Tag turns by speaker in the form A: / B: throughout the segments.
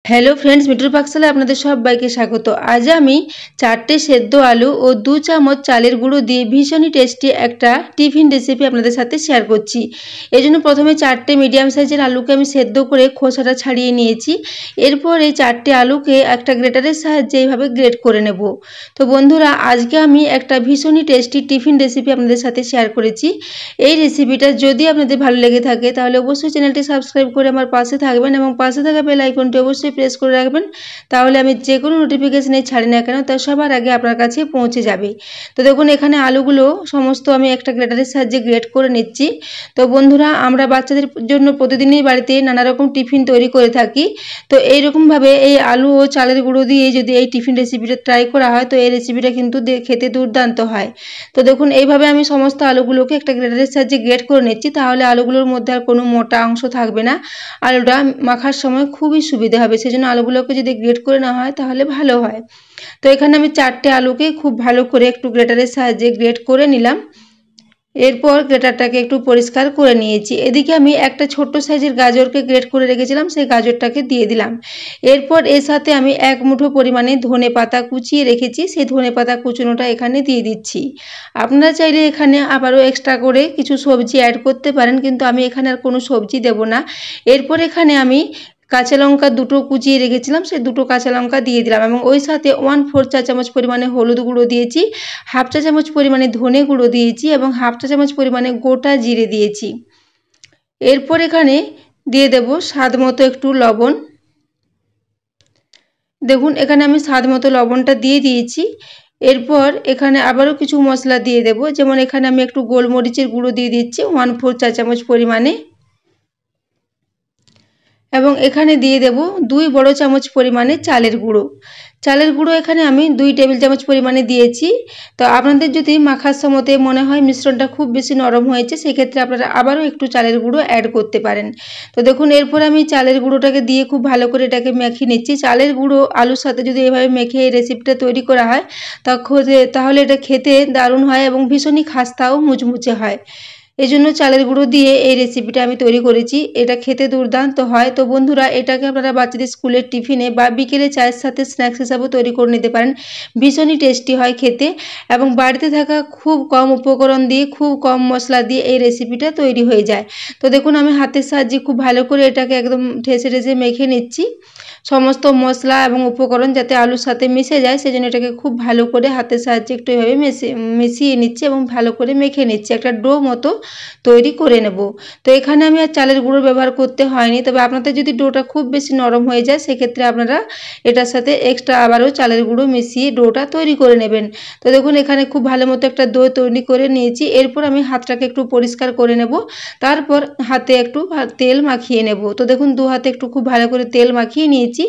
A: Hello friends, मिट्टूर पाकशाला आपनादेर सबाइके स्वागत। आज आमी 4টে सेদ্ধ आलू और 2 চামচ चालेर गुड़ो दिए भीषण टेस्टी एक टिफिन रेसिपि आपनादेर साथे शेयर करछि। एजोन्नो प्रथमे 4টে मीडियम साइजेर आलूके आमी सेদ্ধ करे खोसाटा छाड़िए निएछि। एरपर এই 4টে आलूके एक ग्रेटारेर साहाज्ये एइभाবে ग्रेट करे नेब। तो बंधुरा आजके आमी एक भीषण टेस्टी टिफिन रेसिपि आपनादेर साथे शेयर करेछि। এই রেসিপিটা যদি আপনাদের ভালো লেগে থাকে তাহলে অবশ্যই চ্যানেলটি সাবস্ক্রাইব করে আমার পাশে থাকবেন এবং পাশে থাকা বেল আইকনটি অবশ্যই প্রেস করে রাখবেন, তাহলে আমি যে কোনো নোটিফিকেশন ছাড়ি না কেন তা সবার আগে আপনার কাছে পৌঁছে যাবে। তো দেখুন এখানে আলুগুলো সমস্ত আমি একটা গ্রেটারের সাহায্যে গ্রেট করে নিচ্ছি। তো বন্ধুরা আমরা বাচ্চাদের জন্য প্রতিদিনই বাড়িতে নানা রকম টিফিন তৈরি করে থাকি। তো এইরকম ভাবে এই আলু ও চালের গুঁড়ো দিয়ে যদি এই টিফিন রেসিপিটা ট্রাই করা হয় তো এই রেসিপিটা কিন্তু খেতে দুর্দান্ত হয়। তো দেখুন এইভাবে আমি সমস্ত আলুগুলোকে একটা গ্রেটারের সাহায্যে গ্রেট করে নিচ্ছি, তাহলে আলুগুলোর মধ্যে আর কোনো মোটা অংশ থাকবে না, আলুটা মাখার সময় খুবই সুবিধা হবে। সেজন্য আলুগুলোকে যদি গ্রেট করে নেওয়া হয় তাহলে ভালো হয়। তো এখানে আমি 4টে আলুকে খুব ভালো করে একটু গ্রেটারের সাহায্যে গ্রেট করে নিলাম। এরপর গ্রেটারটাকে একটু পরিষ্কার করে নিয়েছি। এদিকে আমি একটা ছোট্ট সাইজের গাজরকে গ্রেট করে রেখেছিলাম, সেই গাজরটাকে দিয়ে দিলাম। এরপর এর সাথে আমি এক মুঠো পরিমাণে ধনেপাতা কুচিয়ে রেখেছি, সেই ধনেপাতা কুচনোটা এখানে দিয়ে দিচ্ছি। আপনারা চাইলে এখানে আবারও এক্সট্রা করে কিছু সবজি অ্যাড করতে পারেন, কিন্তু আমি এখানে আর কোনো সবজি দেব না। এরপর এখানে আমি কাঁচা লঙ্কা দুটো কুচিয়ে রেখেছিলাম, সেই দুটো কাঁচা লঙ্কা দিয়ে দিলাম এবং ওই সাথে 1/4 চা চামচ পরিমাণে হলুদ গুঁড়ো দিয়েছি, 1/2 চা চামচ পরিমাণে ধনে গুঁড়ো দিয়েছি এবং 1/2 চা চামচ পরিমাণে গোটা জিরে দিয়েছি। এরপর এখানে দিয়ে দেব স্বাদ মতো একটু লবণ। দেখুন এখানে আমি স্বাদ মতো লবণটা দিয়ে দিয়েছি। এরপর এখানে আবারও কিছু মশলা দিয়ে দেব, যেমন এখানে আমি একটু গোলমরিচের গুঁড়ো দিয়ে দিচ্ছি 1/4 চা চামচ পরিমাণে এবং এখানে দিয়ে দেব 2 বড় চামচ পরিমাণে চালের গুঁড়ো। চালের গুঁড়ো এখানে আমি 2 টেবিল চামচ পরিমাণে দিয়েছি। তো আপনাদের যদি মাখার সময়তে মনে হয় মিশ্রণটা খুব বেশি নরম হয়েছে, সেই ক্ষেত্রে আপনারা আবারও একটু চালের গুঁড়ো অ্যাড করতে পারেন। তো দেখুন এরপর আমি চালের গুঁড়োটাকে দিয়ে খুব ভালো করে এটাকে মেখে নিচ্ছি। চালের গুঁড়ো আলুর সাথে যদি এভাবে মেখে এই রেসিপিটা তৈরি করা হয় তাহলে এটা খেতে দারুণ হয় এবং ভীষণই খাস্তাও মুচমুচে হয়। এজন্য চালের গুঁড়ো দিয়ে এই রেসিপিটা আমি তৈরি করেছি, এটা খেতে দুর্দান্ত হয়। তো বন্ধুরা এটাকে আপনারা বাচ্চাদের স্কুলের টিফিনে বা বিকেলে চায়ের সাথে স্ন্যাক্স হিসাবেও তৈরি করে নিতে পারেন। ভীষণই টেস্টি হয় খেতে এবং বাড়িতে থাকা খুব কম উপকরণ দিয়ে খুব কম মশলা দিয়ে এই রেসিপিটা তৈরি হয়ে যায়। তো দেখুন আমি হাতের সাহায্যে খুব ভালো করে এটাকে একদম ঠেসে ঠেসে মেখে নিচ্ছি, সমস্ত মশলা এবং উপকরণ যাতে আলুর সাথে মিশে যায়, সেজন্য এটাকে খুব ভালো করে হাতের সাহায্যে একটু এভাবে মিশিয়ে নিচ্ছি এবং ভালো করে মেখে নিচ্ছি, একটা ডো মতো তৈরি করে নেব। তো এখানে আমি আর চালের গুঁড়ো ব্যবহার করতে হয়নি, তবে আপনাদের যদি ডোটা খুব বেশি নরম হয়ে যায় সেক্ষেত্রে আপনারা এটার সাথে এক্সট্রা আবারও চালের গুঁড়ো মিশিয়ে ডোটা তৈরি করে নেবেন। তো দেখুন এখানে খুব ভালো মতো একটা ডো তৈরি করে নিয়েছি। এরপর আমি হাতটাকে একটু পরিষ্কার করে নেব, তারপর হাতে একটু তেল মাখিয়ে নেব। তো দেখুন দু হাতে একটু খুব ভালো করে তেল মাখিয়ে নিয়েছি।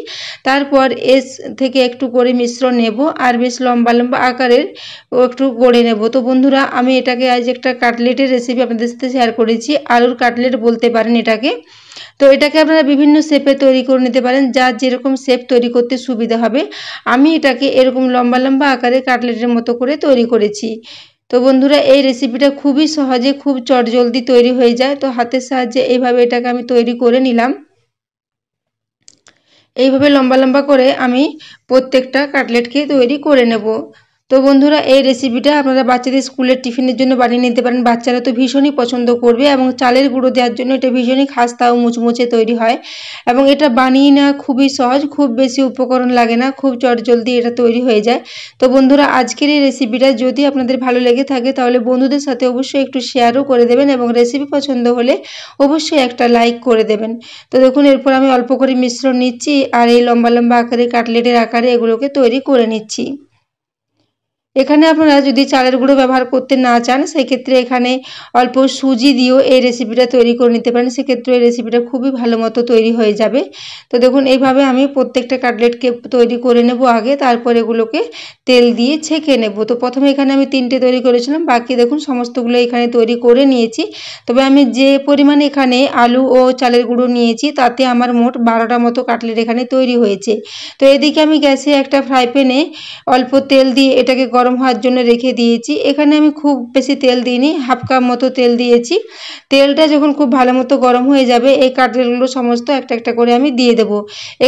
A: তারপর এর থেকে একটু করে মিশ্রণ নেব আর বেশ লম্বা লম্বা আকারের একটু গড়ে নেব। তো বন্ধুরা আমি এটাকে আজ একটা কাটলেটের রেসিপি আপনাদের সাথে শেয়ার করেছি, আলুর কাটলেট বলতে পারেন এটাকে। তো এটাকে আপনারা বিভিন্ন শেপে তৈরি করে নিতে পারেন, যার যেরকম শেপ তৈরি করতে সুবিধা হবে। আমি এটাকে এরকম লম্বা লম্বা আকারে কাটলেটের মতো করে তৈরি করেছি। তো বন্ধুরা এই রেসিপিটা খুবই সহজে খুব চটজলদি তৈরি হয়ে যায়। তো হাতের সাহায্যে এইভাবে এটাকে আমি তৈরি করে নিলাম। এইভাবে লম্বা লম্বা করে আমি প্রত্যেকটা কাটলেটকে তৈরি করে নেব। তো বন্ধুরা এই রেসিপিটা আপনারা বাচ্চাদের স্কুলের টিফিনের জন্য বানিয়ে নিতে পারেন, বাচ্চারা তো ভীষণই পছন্দ করবে এবং চালের গুঁড়ো দেওয়ার জন্য এটা ভীষণই খাস্তা ও মুচমুচে তৈরি হয় এবং এটা বানিয়ে নেওয়া খুবই সহজ, খুব বেশি উপকরণ লাগে না, খুব চটজলদি এটা তৈরি হয়ে যায়। তো বন্ধুরা আজকের এই রেসিপিটা যদি আপনাদের ভালো লেগে থাকে তাহলে বন্ধুদের সাথে অবশ্যই একটু শেয়ারও করে দেবেন এবং রেসিপি পছন্দ হলে অবশ্যই একটা লাইক করে দেবেন। তো দেখুন এরপর আমি অল্প করে মিশ্রণ নিচ্ছি আর এই লম্বা লম্বা আকারে কাটলেটের আকারে এগুলোকে তৈরি করে নিচ্ছি। এখানে আপনারা যদি চালের গুঁড়ো ব্যবহার করতে না চান সেক্ষেত্রে এখানে অল্প সুজি দিয়েও এই রেসিপিটা তৈরি করে নিতে পারেন, সেক্ষেত্রে এই রেসিপিটা খুবই ভালো মতো তৈরি হয়ে যাবে। তো দেখুন এইভাবে আমি প্রত্যেকটা কাটলেটকে তৈরি করে নেব আগে, তারপর এগুলোকে তেল দিয়ে ছেঁকে নেব। তো প্রথমে এখানে আমি 3টে তৈরি করেছিলাম, বাকি দেখুন সমস্তগুলো এখানে তৈরি করে নিয়েছি। তবে আমি যে পরিমাণে এখানে আলু ও চালের গুঁড়ো নিয়েছি তাতে আমার মোট 12টা মতো কাটলেট এখানে তৈরি হয়েছে। তো এদিকে আমি গ্যাসে একটা ফ্রাই প্যানে অল্প তেল দিয়ে এটাকে গরম নরম হওয়ার জন্য রেখে দিয়েছি। এখানে আমি খুব বেশি তেল দিইনি, হাফ কাপ মতো তেল দিয়েছি। তেলটা যখন খুব ভালো মতো গরম হয়ে যাবে এই কাটলেটগুলো সমস্ত একটা একটা করে আমি দিয়ে দেব।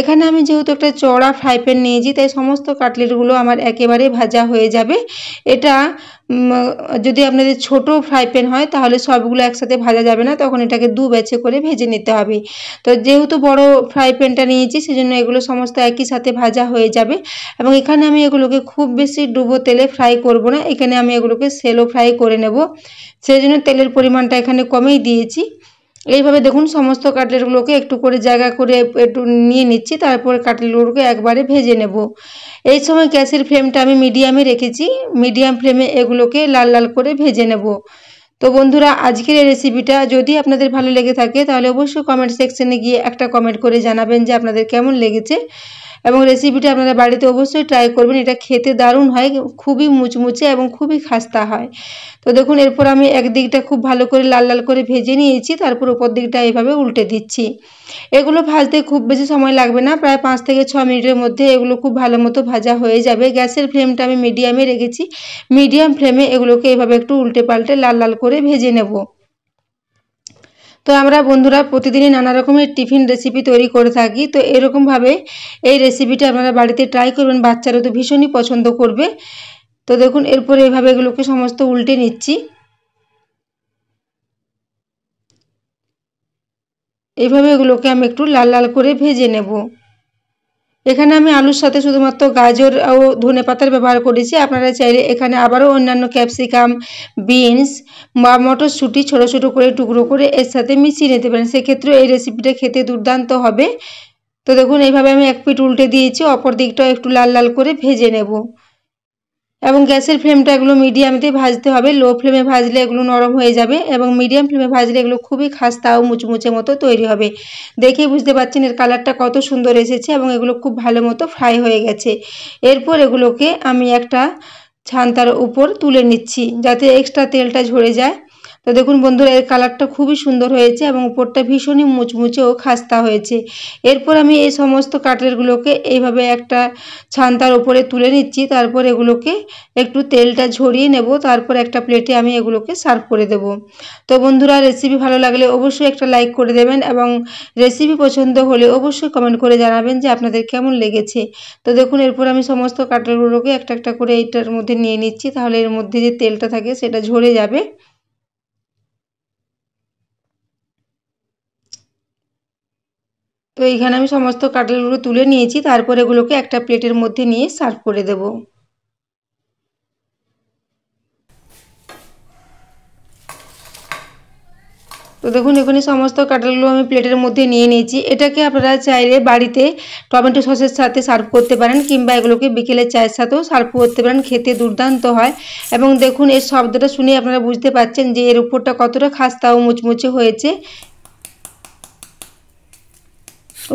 A: এখানে আমি যেহেতু একটা চওড়া ফ্রাই প্যান নিয়েছি তাই সমস্ত কাটলেটগুলো আমার একেবারে ভাজা হয়ে যাবে। এটা যদি আপনাদের ছোট ফ্রাই প্যান হয় তাহলে সবগুলো একসাথে ভাজা যাবে না, তখন এটাকে দু ব্যাচে করে ভেজে নিতে হবে। তো যেহেতু বড় ফ্রাই প্যানটা নিয়েছি সেজন্য এগুলো সমস্ত একই সাথে ভাজা হয়ে যাবে। এবং এখানে আমি এগুলোকে খুব বেশি ডুবো তেলে ফ্রাই করব না, এখানে আমি এগুলোকে শ্যালো ফ্রাই করে নেব, সেই জন্য তেলের পরিমাণটা এখানে কমেই দিয়েছি। এইভাবে দেখুন সমস্ত কাটলেটগুলোকে একটু করে জায়গা করে একটু নিয়ে নিচ্ছি, তারপর কাটলেটগুলোকে একবারে ভেজে নেব। এই সময় গ্যাসের ফ্লেমটা আমি মিডিয়ামে রেখেছি, মিডিয়াম ফ্লেমে এগুলোকে লাল লাল করে ভেজে নেব। তো বন্ধুরা আজকের এই রেসিপিটা যদি আপনাদের ভালো লেগে থাকে তাহলে অবশ্যই কমেন্ট সেকশনে গিয়ে একটা কমেন্ট করে জানাবেন যে আপনাদের কেমন লেগেছে, এবং রেসিপিটা আপনারা বাড়িতে অবশ্যই ট্রাই করবেন। এটা খেতে দারুণ হয়, খুবই মুচমুচে এবং খুবই খাস্তা হয়। তো দেখুন এরপর আমি একদিকটা খুব ভালো করে লাল লাল করে ভেজে নিয়েছি, তারপর উপর দিকটা এইভাবে উল্টে দিচ্ছি। এগুলো ভাজতে খুব বেশি সময় লাগবে না, প্রায় 5 থেকে 6 মিনিটের মধ্যে এগুলো খুব ভালো মতো ভাজা হয়ে যাবে। গ্যাসের ফ্লেমটা আমি মিডিয়ামে রেখেছি, মিডিয়াম ফ্লেমে এগুলোকে এইভাবে একটু উল্টে পাল্টে লাল লাল করে ভেজে নেব। তো আমরা বন্ধুরা প্রতিদিনই নানা রকমের টিফিন রেসিপি তৈরি করে থাকি, তো এরকমভাবে এই রেসিপিটা আপনারা বাড়িতে ট্রাই করবেন, বাচ্চারা তো ভীষণই পছন্দ করবে। তো দেখুন এরপর এইভাবে এগুলোকে সমস্ত উল্টে নিচ্ছি। এইভাবে এগুলোকে আমি একটু লাল লাল করে ভেজে নেব। এখানে আমি আলুর সাথে শুধুমাত্র গাজর ও ধনেপাতার ব্যবহার করেছি, আপনারা চাইলে এখানে আবারও অন্যান্য ক্যাপসিকাম, বিনস বা মটরশুঁটি ছোটো ছোটো করে টুকরো করে এর সাথে মিশিয়ে নিতে পারেন, সেক্ষেত্রে এই রেসিপিটা খেতে দুর্দান্ত হবে। তো দেখুন এইভাবে আমি এক পিঠ উল্টে দিয়েছি, অপর দিকটাও একটু লাল লাল করে ভেজে নেব। এবং গ্যাসের ফ্লেমটা এগুলো মিডিয়ামতে ভাজতে হবে, লো ফ্লেমে ভাজলে এগুলো নরম হয়ে যাবে, এবং মিডিয়াম ফ্লেমে ভাজলে এগুলো খুবই খাস্তা ও মুচমুচে মতো তৈরি হবে। দেখেই বুঝতে পারছেন এর কালারটা কত সুন্দর এসেছে এবং এগুলো খুব ভালো মতো ফ্রাই হয়ে গেছে। এরপর এগুলোকে আমি একটা ছান্তার উপর তুলে নিচ্ছি যাতে এক্সট্রা তেলটা ঝরে যায়। তো দেখুন বন্ধুরা এর কালারটা খুবই সুন্দর হয়েছে এবং উপরটা ভীষণই মুচমুচে ও খাস্তা হয়েছে। এরপর আমি এই সমস্ত কাটলেটগুলোকে এইভাবে একটা ছান্তার উপরে তুলে নিচ্ছি, তারপর এগুলোকে একটু তেলটা ঝরিয়ে নেব, তারপর একটা প্লেটে আমি এগুলোকে সার্ভ করে দেব। তো বন্ধুরা রেসিপি ভালো লাগলে অবশ্যই একটা লাইক করে দেবেন, এবং রেসিপি পছন্দ হলে অবশ্যই কমেন্ট করে জানাবেন যে আপনাদের কেমন লেগেছে। তো দেখুন এরপর আমি সমস্ত কাটলেটগুলোকে একটা একটা করে এইটার মধ্যে নিয়ে নিচ্ছি, তাহলে এর মধ্যে যে তেলটা থাকে সেটা ঝরে যাবে। তো এইখানে আমি সমস্ত কাটলেটগুলো তুলে নিয়েছি, তারপর এগুলোকে একটা প্লেটের মধ্যে নিয়ে সার্ভ করে দেব। তো দেখুন এখানে সমস্ত কাটলেটগুলো আমি প্লেটের মধ্যে নিয়ে নিয়েছি। এটাকে আপনারা চাইলে বাড়িতে টমেটো সসের সাথে সার্ভ করতে পারেন, কিংবা এগুলোকে বিকেলের চায়ের সাথেও সার্ভ করতে পারেন, খেতে দুর্দান্ত হয়। এবং দেখুন এর শব্দটা শুনে আপনারা বুঝতে পারছেন যে এর উপরটা কতটা খাস্তা ও মুচমুচে হয়েছে।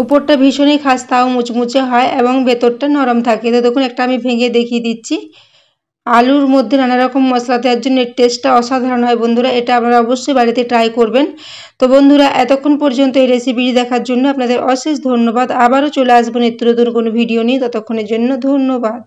A: উপরটা ভীষণই খাস্তা ও মুচমুচে হয় এবং ভেতরটা নরম থাকে। তো দেখুন একটা আমি ভেঙে দেখিয়ে দিচ্ছি। আলুর মধ্যে নানা রকম মশলা দেওয়ার জন্য এর টেস্টটা অসাধারণ হয় বন্ধুরা, এটা আপনারা অবশ্যই বাড়িতে ট্রাই করবেন। তো বন্ধুরা এতক্ষণ পর্যন্ত এই রেসিপিটি দেখার জন্য আপনাদের অশেষ ধন্যবাদ। আবারও চলে আসবো নিত্য নতুন কোনো ভিডিও নিয়ে, ততক্ষণের জন্য ধন্যবাদ।